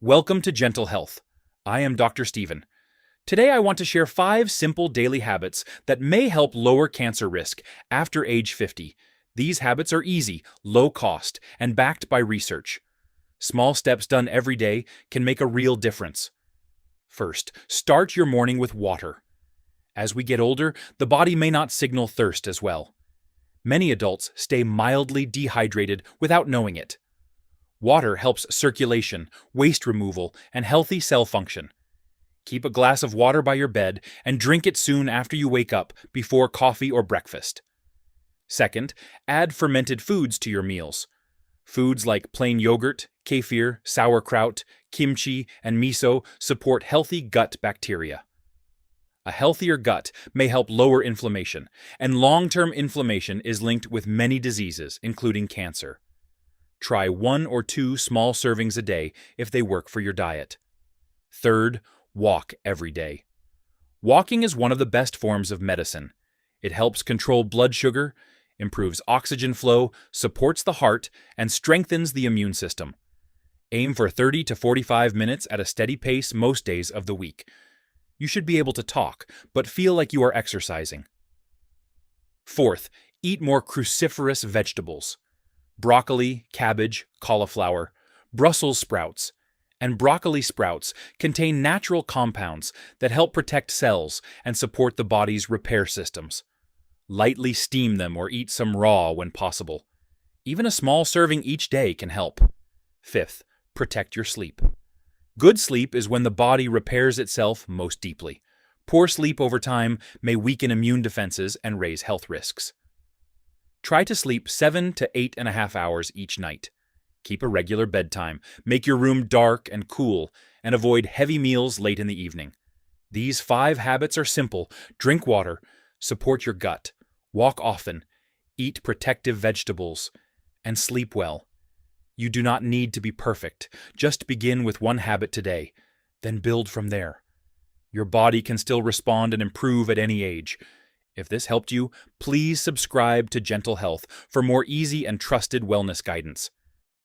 Welcome to Gentle Health. I am Dr. Stephen. Today I want to share 5 simple daily habits that may help lower cancer risk after age 50. These habits are easy, low cost, and backed by research. Small steps done every day can make a real difference. First, start your morning with water. As we get older, the body may not signal thirst as well. Many adults stay mildly dehydrated without knowing it. Water helps circulation, waste removal, and healthy cell function. Keep a glass of water by your bed and drink it soon after you wake up, before coffee or breakfast. Second, add fermented foods to your meals. Foods like plain yogurt, kefir, sauerkraut, kimchi, and miso support healthy gut bacteria. A healthier gut may help lower inflammation, and long-term inflammation is linked with many diseases, including cancer. Try 1 or 2 small servings a day if they work for your diet. Third, walk every day. Walking is one of the best forms of medicine. It helps control blood sugar, improves oxygen flow, supports the heart, and strengthens the immune system. Aim for 30 to 45 minutes at a steady pace most days of the week. You should be able to talk, but feel like you are exercising. Fourth, eat more cruciferous vegetables. Broccoli, cabbage, cauliflower, Brussels sprouts, and broccoli sprouts contain natural compounds that help protect cells and support the body's repair systems. Lightly steam them or eat some raw when possible. Even a small serving each day can help. Fifth, protect your sleep. Good sleep is when the body repairs itself most deeply. Poor sleep over time may weaken immune defenses and raise health risks. Try to sleep 7 to 8.5 hours each night. Keep a regular bedtime, make your room dark and cool, and avoid heavy meals late in the evening. These 5 habits are simple. Drink water, support your gut, walk often, eat protective vegetables, and sleep well. You do not need to be perfect. Just begin with 1 habit today, then build from there. Your body can still respond and improve at any age. If this helped you, please subscribe to Gentle Health for more easy and trusted wellness guidance.